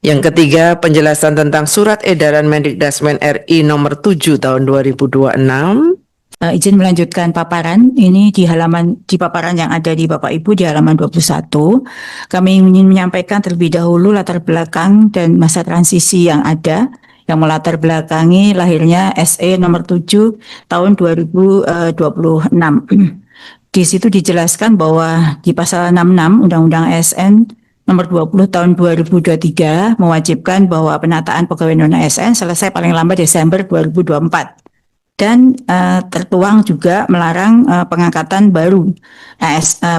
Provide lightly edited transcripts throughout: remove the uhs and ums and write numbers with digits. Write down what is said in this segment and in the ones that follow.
Yang ketiga, penjelasan tentang Surat Edaran Mendikdasmen RI nomor 7 tahun 2026. Izin melanjutkan paparan. Ini di paparan yang ada di Bapak Ibu di halaman 21. Kami ingin menyampaikan terlebih dahulu latar belakang dan masa transisi yang ada yang melatar belakangi lahirnya SE nomor 7 tahun 2026. Di situ dijelaskan bahwa di pasal 66 Undang-Undang ASN nomor 20 tahun 2023 mewajibkan bahwa penataan pegawai non-ASN selesai paling lambat Desember 2024. Dan tertuang juga melarang pengangkatan baru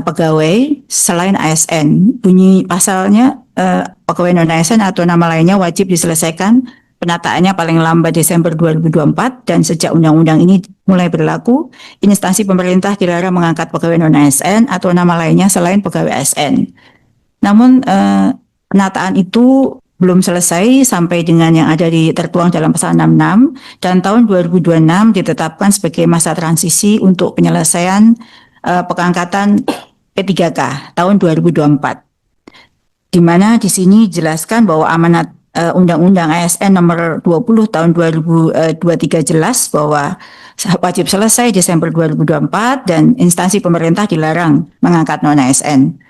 pegawai selain ASN. Bunyi pasalnya pegawai non-ASN atau nama lainnya wajib diselesaikan penataannya paling lambat Desember 2024 dan sejak undang-undang ini mulai berlaku, instansi pemerintah dilarang mengangkat pegawai non-ASN atau nama lainnya selain pegawai ASN. Namun penataan itu belum selesai sampai dengan yang ada tertuang dalam pasal 66 dan tahun 2026 ditetapkan sebagai masa transisi untuk penyelesaian pengangkatan P3K tahun 2024. Di mana di sini dijelaskan bahwa amanat Undang-Undang ASN nomor 20 tahun 2023 jelas bahwa wajib selesai Desember 2024 dan instansi pemerintah dilarang mengangkat non-ASN.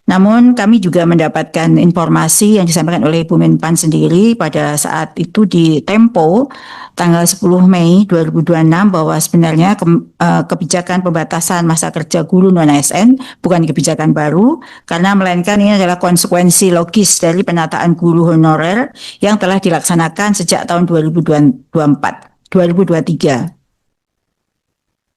Namun kami juga mendapatkan informasi yang disampaikan oleh Bu Menpan sendiri pada saat itu di Tempo tanggal 10 Mei 2026 bahwa sebenarnya kebijakan pembatasan masa kerja guru non-ASN bukan kebijakan baru karena melainkan ini adalah konsekuensi logis dari penataan guru honorer yang telah dilaksanakan sejak tahun 2023.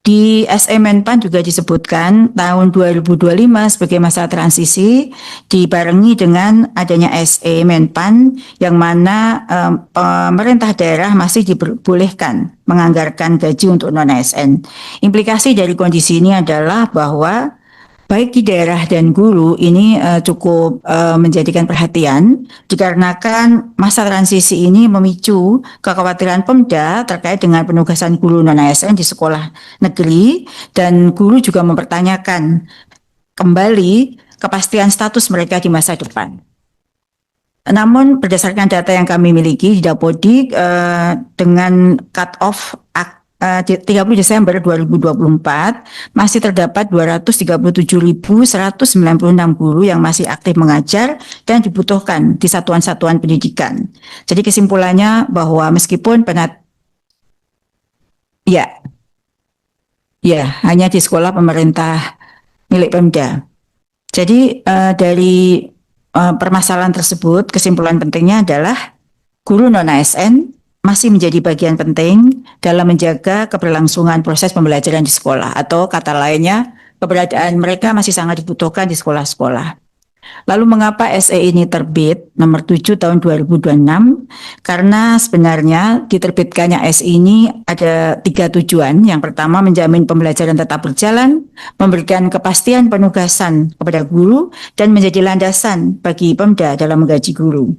Di SE Menpan juga disebutkan tahun 2025 sebagai masa transisi dibarengi dengan adanya SE Menpan yang mana pemerintah daerah masih diperbolehkan menganggarkan gaji untuk non-ASN. Implikasi dari kondisi ini adalah bahwa baik di daerah dan guru ini cukup menjadikan perhatian dikarenakan masa transisi ini memicu kekhawatiran Pemda terkait dengan penugasan guru non-ASN di sekolah negeri dan guru juga mempertanyakan kembali kepastian status mereka di masa depan. Namun berdasarkan data yang kami miliki di Dapodik dengan cut-off 30 Desember 2024 masih terdapat 237.196 guru yang masih aktif mengajar dan dibutuhkan di satuan-satuan pendidikan. Jadi kesimpulannya bahwa meskipun hanya di sekolah pemerintah milik Pemda. Jadi dari permasalahan tersebut kesimpulan pentingnya adalah guru non-ASN masih menjadi bagian penting dalam menjaga keberlangsungan proses pembelajaran di sekolah atau kata lainnya keberadaan mereka masih sangat dibutuhkan di sekolah-sekolah. Lalu mengapa SE ini terbit nomor 7 tahun 2026? Karena sebenarnya diterbitkannya SE ini ada 3 tujuan. Yang pertama menjamin pembelajaran tetap berjalan, memberikan kepastian penugasan kepada guru, dan menjadi landasan bagi Pemda dalam menggaji guru.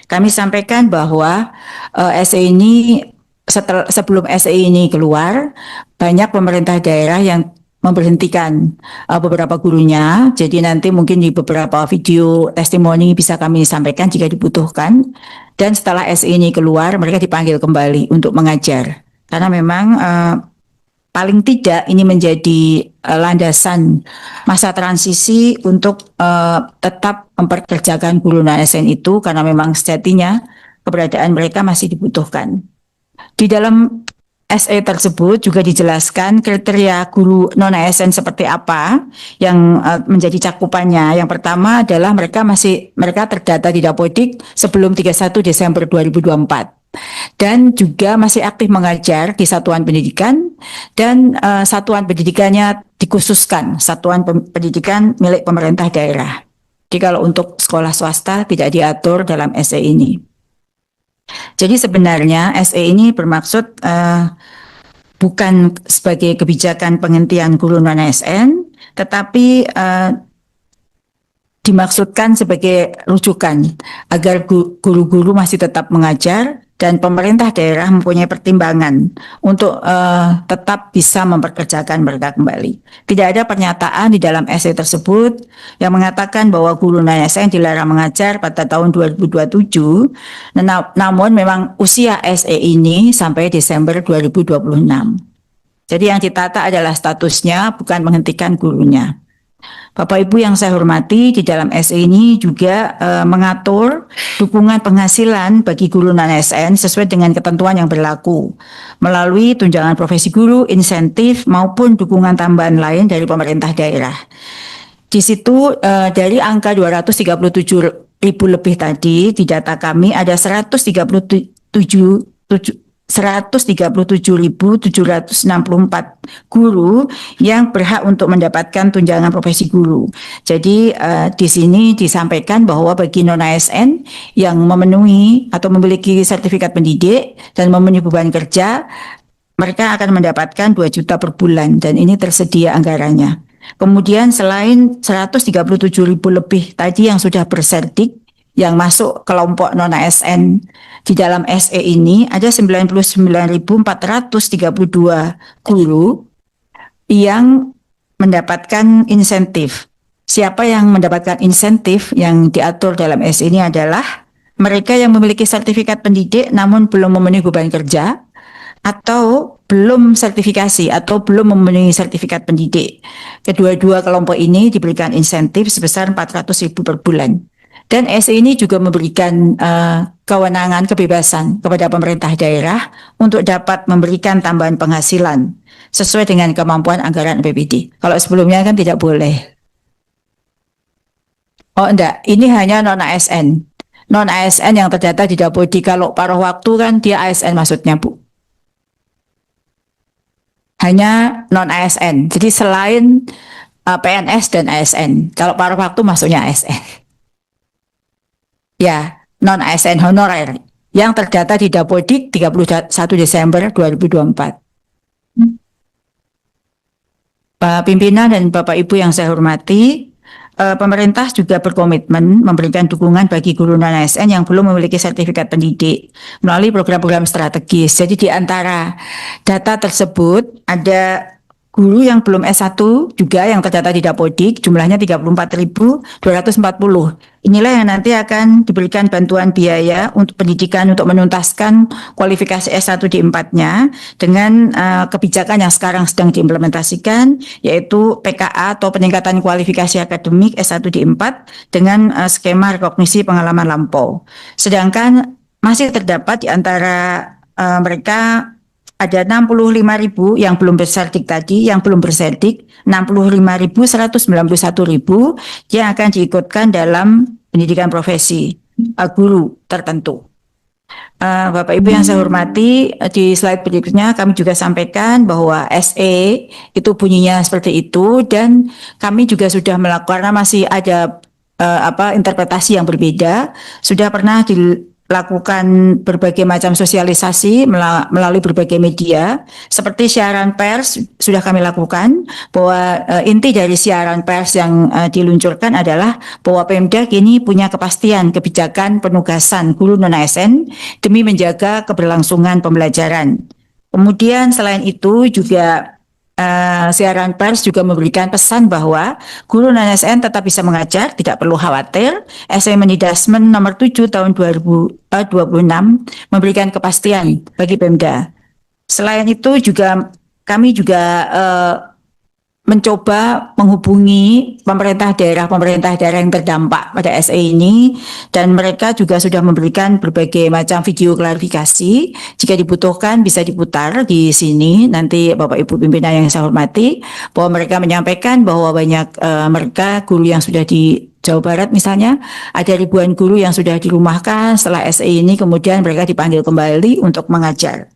Kami sampaikan bahwa SE ini sebelum SE ini keluar, banyak pemerintah daerah yang memberhentikan beberapa gurunya. Jadi nanti mungkin di beberapa video testimoni bisa kami sampaikan jika dibutuhkan. Dan setelah SE ini keluar, mereka dipanggil kembali untuk mengajar. Karena memang paling tidak ini menjadi landasan masa transisi untuk tetap memperkerjakan guru non-ASN itu karena memang sejatinya keberadaan mereka masih dibutuhkan. Di dalam SE tersebut juga dijelaskan kriteria guru non-ASN seperti apa yang menjadi cakupannya. Yang pertama adalah mereka terdata di Dapodik sebelum 31 Desember 2024. Dan juga masih aktif mengajar di satuan pendidikan dan satuan pendidikannya dikhususkan satuan pendidikan milik pemerintah daerah. Jadi kalau untuk sekolah swasta tidak diatur dalam SE ini. Jadi sebenarnya SE ini bermaksud bukan sebagai kebijakan penghentian guru non-ASN, tetapi dimaksudkan sebagai rujukan agar guru-guru masih tetap mengajar dan pemerintah daerah mempunyai pertimbangan untuk tetap bisa memperkerjakan mereka kembali. Tidak ada pernyataan di dalam SE tersebut yang mengatakan bahwa guru non-ASN dilarang mengajar pada tahun 2027, namun memang usia SE ini sampai Desember 2026. Jadi yang ditata adalah statusnya, bukan menghentikan gurunya. Bapak Ibu yang saya hormati, di dalam SE ini juga mengatur dukungan penghasilan bagi guru non-ASN sesuai dengan ketentuan yang berlaku melalui tunjangan profesi guru, insentif maupun dukungan tambahan lain dari pemerintah daerah. Di situ dari angka 237.000 lebih tadi, di data kami ada 137.764 guru yang berhak untuk mendapatkan tunjangan profesi guru. Jadi di sini disampaikan bahwa bagi non-ASN yang memenuhi atau memiliki sertifikat pendidik dan memenuhi beban kerja, mereka akan mendapatkan 2 juta per bulan dan ini tersedia anggarannya. Kemudian selain 137.000 lebih tadi yang sudah berserdik, yang masuk kelompok non-ASN di dalam SE ini ada 99.432 guru yang mendapatkan insentif. Siapa yang mendapatkan insentif yang diatur dalam SE ini adalah mereka yang memiliki sertifikat pendidik namun belum memenuhi beban kerja atau belum sertifikasi atau belum memenuhi sertifikat pendidik. Kedua-dua kelompok ini diberikan insentif sebesar 400.000 per bulan. Dan SE ini juga memberikan kewenangan kebebasan kepada pemerintah daerah untuk dapat memberikan tambahan penghasilan sesuai dengan kemampuan anggaran APBD. Kalau sebelumnya kan tidak boleh. Oh enggak, ini hanya non-ASN. Non-ASN yang terdata di Dapodi. Kalau paruh waktu kan dia ASN maksudnya, Bu. Hanya non-ASN. Jadi selain PNS dan ASN. Kalau paruh waktu masuknya ASN. Ya, non-ASN honorer yang terdata di Dapodik 31 Desember 2024. Pak Pimpinan dan Bapak Ibu yang saya hormati, pemerintah juga berkomitmen memberikan dukungan bagi guru non-ASN yang belum memiliki sertifikat pendidik melalui program-program strategis. Jadi di antara data tersebut ada guru yang belum S1 juga yang terdata di Dapodik, jumlahnya 34.240. Inilah yang nanti akan diberikan bantuan biaya untuk pendidikan untuk menuntaskan kualifikasi S1 di 4-nya dengan kebijakan yang sekarang sedang diimplementasikan, yaitu PKA atau peningkatan kualifikasi akademik S1 di 4 dengan skema rekognisi pengalaman lampau. Sedangkan masih terdapat di antara mereka ada 65.000 yang belum berserdik tadi, yang belum berserdik 65.191.000 yang akan diikutkan dalam pendidikan profesi guru tertentu. Bapak Ibu yang saya hormati, di slide berikutnya kami juga sampaikan bahwa SE itu bunyinya seperti itu dan kami juga sudah melakukan, karena masih ada interpretasi yang berbeda, sudah pernah lakukan berbagai macam sosialisasi melalui berbagai media seperti siaran pers. Sudah kami lakukan bahwa inti dari siaran pers yang diluncurkan adalah bahwa Pemda kini punya kepastian kebijakan penugasan guru non-ASN demi menjaga keberlangsungan pembelajaran. Kemudian selain itu juga siaran pers juga memberikan pesan bahwa guru non-ASN tetap bisa mengajar, tidak perlu khawatir. SE Mendikbud nomor 7 tahun 2026 memberikan kepastian bagi Pemda. Selain itu juga kami juga mencoba menghubungi pemerintah daerah yang terdampak pada SE ini dan mereka juga sudah memberikan berbagai macam video klarifikasi. Jika dibutuhkan bisa diputar di sini nanti Bapak Ibu pimpinan yang saya hormati, bahwa mereka menyampaikan bahwa banyak mereka guru yang sudah di Jawa Barat misalnya ada ribuan guru yang sudah dirumahkan setelah SE ini, kemudian mereka dipanggil kembali untuk mengajar.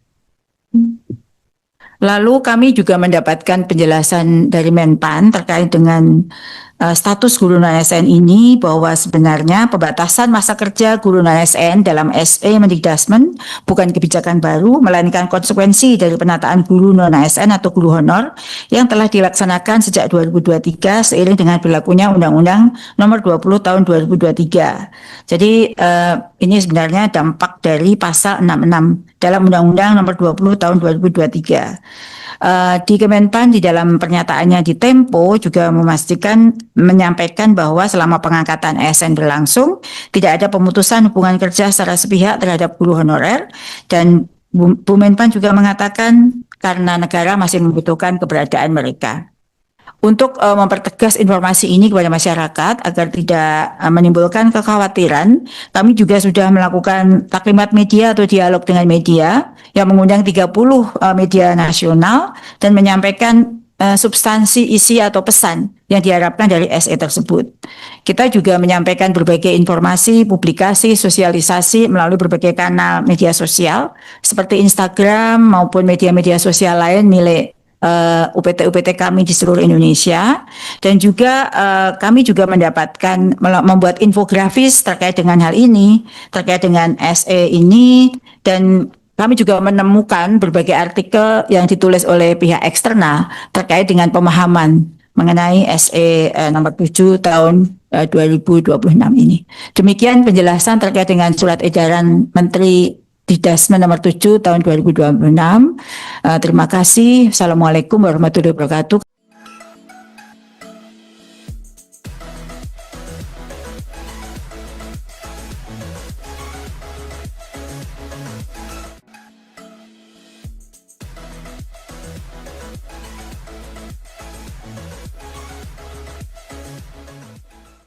Lalu kami juga mendapatkan penjelasan dari Menpan terkait dengan status guru non-ASN ini bahwa sebenarnya pembatasan masa kerja guru non-ASN dalam SE Mendikdasmen bukan kebijakan baru, melainkan konsekuensi dari penataan guru non-ASN atau guru honor yang telah dilaksanakan sejak 2023 seiring dengan berlakunya Undang-Undang Nomor 20 Tahun 2023. Jadi ini sebenarnya dampak dari pasal 66 dalam Undang-Undang Nomor 20 Tahun 2023. Di Kemenpan di dalam pernyataannya di Tempo juga menyampaikan bahwa selama pengangkatan ASN berlangsung tidak ada pemutusan hubungan kerja secara sepihak terhadap guru honorer, dan Bu Menpan juga mengatakan karena negara masih membutuhkan keberadaan mereka. Untuk mempertegas informasi ini kepada masyarakat agar tidak menimbulkan kekhawatiran, kami juga sudah melakukan taklimat media atau dialog dengan media yang mengundang 30 media nasional dan menyampaikan substansi isi atau pesan yang diharapkan dari SE tersebut. Kita juga menyampaikan berbagai informasi, publikasi, sosialisasi melalui berbagai kanal media sosial seperti Instagram maupun media-media sosial lain milik UPT kami di seluruh Indonesia, dan juga kami juga membuat infografis terkait dengan hal ini, terkait dengan SE ini, dan kami juga menemukan berbagai artikel yang ditulis oleh pihak eksternal terkait dengan pemahaman mengenai SE nomor 7 tahun 2026 ini. Demikian penjelasan terkait dengan surat edaran Menteri Dikdasmen nomor 7 tahun 2026. Terima kasih. Assalamualaikum warahmatullahi wabarakatuh.